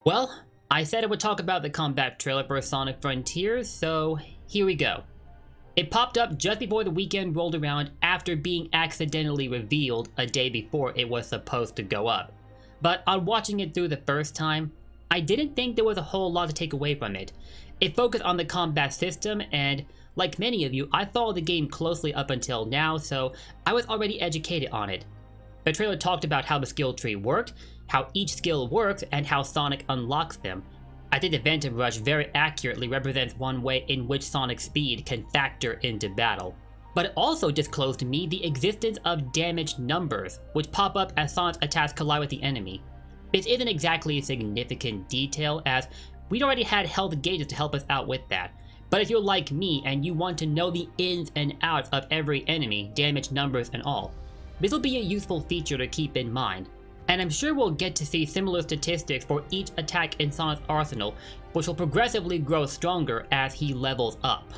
Well, I said I would talk about the combat trailer for Sonic Frontiers, so here we go. It popped up just before the weekend rolled around after being accidentally revealed a day before it was supposed to go up. But on watching it through the first time, I didn't think there was a whole lot to take away from it. It focused on the combat system, and like many of you, I followed the game closely up until now, so I was already educated on it. The trailer talked about how the skill tree worked, how each skill works, and how Sonic unlocks them. I think the Phantom Rush very accurately represents one way in which Sonic's speed can factor into battle. But it also disclosed to me the existence of damage numbers, which pop up as Sonic's attacks collide with the enemy. This isn't exactly a significant detail, as we'd already had health gauges to help us out with that. But if you're like me and you want to know the ins and outs of every enemy, damage numbers and all, this will be a useful feature to keep in mind. And I'm sure we'll get to see similar statistics for each attack in Sonic's arsenal, which will progressively grow stronger as he levels up.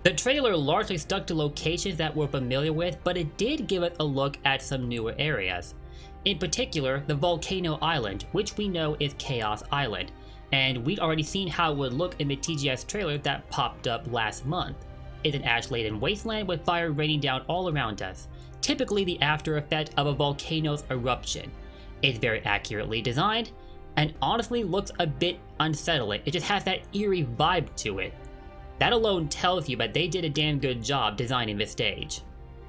The trailer largely stuck to locations that we're familiar with, but it did give us a look at some newer areas. In particular, the Volcano Island, which we know is Chaos Island, and we'd already seen how it would look in the TGS trailer that popped up last month. It's an ash-laden wasteland with fire raining down all around us, typically the after effect of a volcano's eruption. It's very accurately designed, and honestly looks a bit unsettling. It just has that eerie vibe to it. That alone tells you that they did a damn good job designing this stage.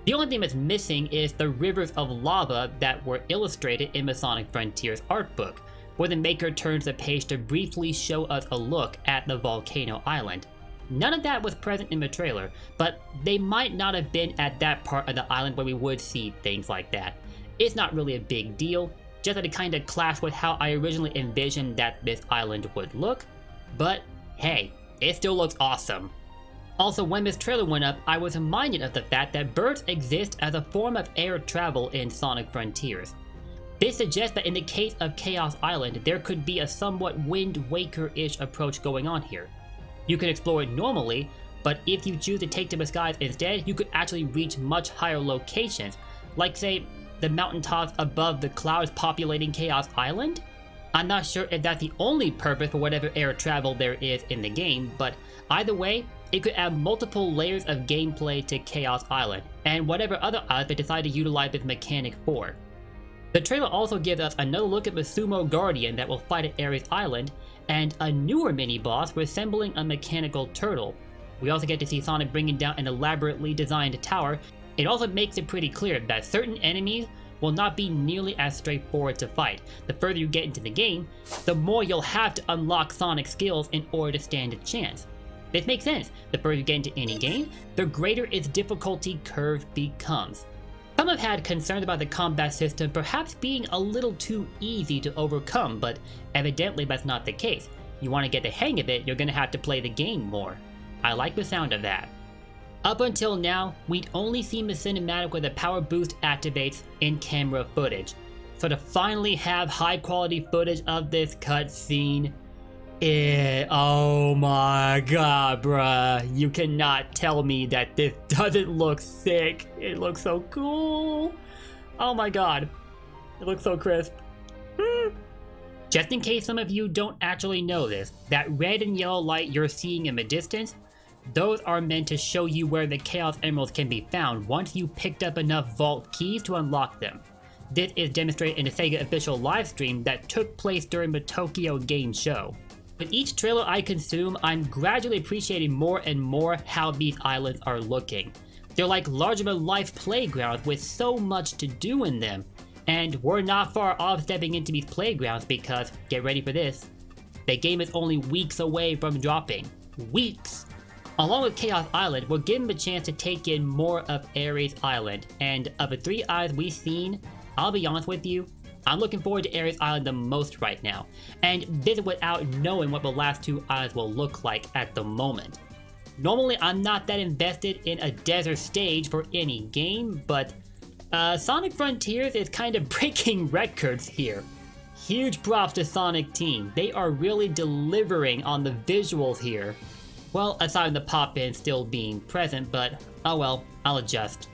The only thing that's missing is the rivers of lava that were illustrated in the Sonic Frontiers art book, where the maker turns the page to briefly show us a look at the Volcano Island. None of that was present in the trailer, but they might not have been at that part of the island where we would see things like that. It's not really a big deal, just that it kinda clashed with how I originally envisioned that this island would look, but hey, it still looks awesome. Also, when this trailer went up, I was reminded of the fact that birds exist as a form of air travel in Sonic Frontiers. This suggests that in the case of Chaos Island, there could be a somewhat Wind Waker-ish approach going on here. You can explore it normally, but if you choose to take to the skies instead, you could actually reach much higher locations, like say, the mountaintops above the clouds populating Chaos Island? I'm not sure if that's the only purpose for whatever air travel there is in the game, but either way, it could add multiple layers of gameplay to Chaos Island, and whatever other islands they decide to utilize this mechanic for. The trailer also gives us another look at the Sumo Guardian that will fight at Ares Island, and a newer mini-boss resembling a mechanical turtle. We also get to see Sonic bringing down an elaborately designed tower. It also makes it pretty clear that certain enemies will not be nearly as straightforward to fight. The further you get into the game, the more you'll have to unlock Sonic skills in order to stand a chance. This makes sense. The further you get into any game, the greater its difficulty curve becomes. Some have had concerns about the combat system perhaps being a little too easy to overcome, but evidently that's not the case. You want to get the hang of it, you're going to have to play the game more. I like the sound of that. Up until now, we'd only seen the cinematic where the power boost activates in camera footage. So to finally have high quality footage of this cutscene, oh my god, bruh. You cannot tell me that this doesn't look sick. It looks so cool. Oh my god. It looks so crisp. Just in case some of you don't actually know this, that red and yellow light you're seeing in the distance, those are meant to show you where the Chaos Emeralds can be found once you picked up enough vault keys to unlock them. This is demonstrated in the Sega official livestream that took place during the Tokyo Game Show. With each trailer I consume, I'm gradually appreciating more and more how these islands are looking. They're like larger-than-life playgrounds with so much to do in them. And we're not far off stepping into these playgrounds because, get ready for this, the game is only weeks away from dropping. Weeks! Along with Chaos Island, we're given the chance to take in more of Ares Island, and of the 3 islands we've seen, I'll be honest with you, I'm looking forward to Ares Island the most right now, and this is without knowing what the last 2 islands will look like at the moment. Normally I'm not that invested in a desert stage for any game, but Sonic Frontiers is kind of breaking records here. Huge props to Sonic Team, they are really delivering on the visuals here. Well, aside from the pop-in still being present, but oh well, I'll adjust.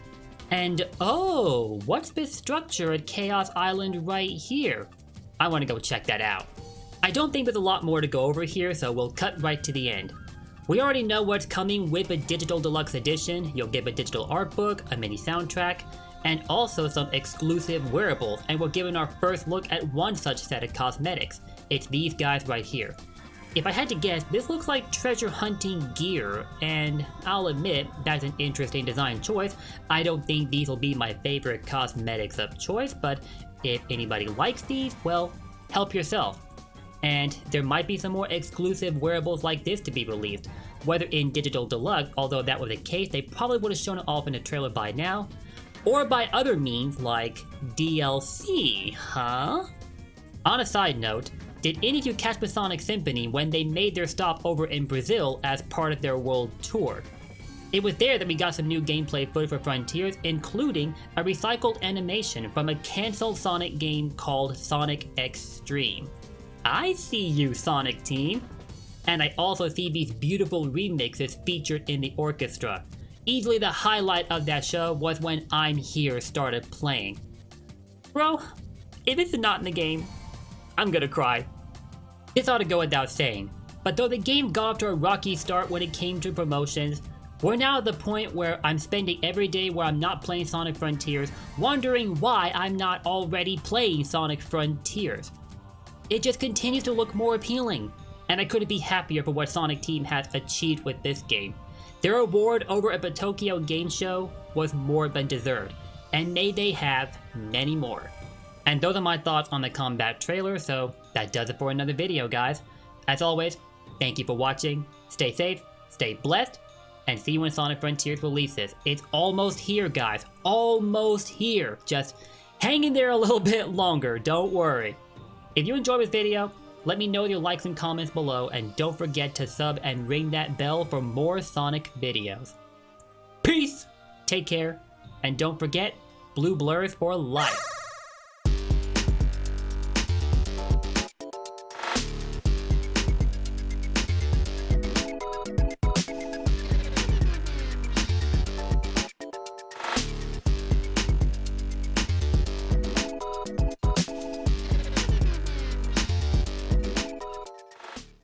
And oh, what's this structure at Chaos Island right here? I want to go check that out. I don't think there's a lot more to go over here, so we'll cut right to the end. We already know what's coming with a digital deluxe edition. You'll get a digital art book, a mini soundtrack, and also some exclusive wearables, and we're given our first look at one such set of cosmetics. It's these guys right here. If I had to guess, this looks like treasure hunting gear, and I'll admit that's an interesting design choice. I don't think these will be my favorite cosmetics of choice, but if anybody likes these, well, help yourself. And there might be some more exclusive wearables like this to be released, whether in digital deluxe, although that was the case, they probably would have shown it off in a trailer by now, or by other means like DLC, huh? On a side note, did any of you catch the Sonic Symphony when they made their stop over in Brazil as part of their world tour? It was there that we got some new gameplay footage for Frontiers, including a recycled animation from a cancelled Sonic game called Sonic Extreme. I see you, Sonic Team! And I also see these beautiful remixes featured in the orchestra. Easily the highlight of that show was when I'm Here started playing. Bro, if it's not in the game, I'm gonna cry. This ought to go without saying, but though the game got off to a rocky start when it came to promotions, we're now at the point where I'm spending every day where I'm not playing Sonic Frontiers wondering why I'm not already playing Sonic Frontiers. It just continues to look more appealing, and I couldn't be happier for what Sonic Team has achieved with this game. Their award over at the Tokyo Game Show was more than deserved, and may they have many more. And those are my thoughts on the Combat trailer, so that does it for another video, guys. As always, thank you for watching, stay safe, stay blessed, and see you when Sonic Frontiers releases. It's almost here, guys, almost here. Just hang in there a little bit longer, don't worry. If you enjoyed this video, let me know your likes and comments below, and don't forget to sub and ring that bell for more Sonic videos. Peace! Take care, and don't forget, blue blurs for life.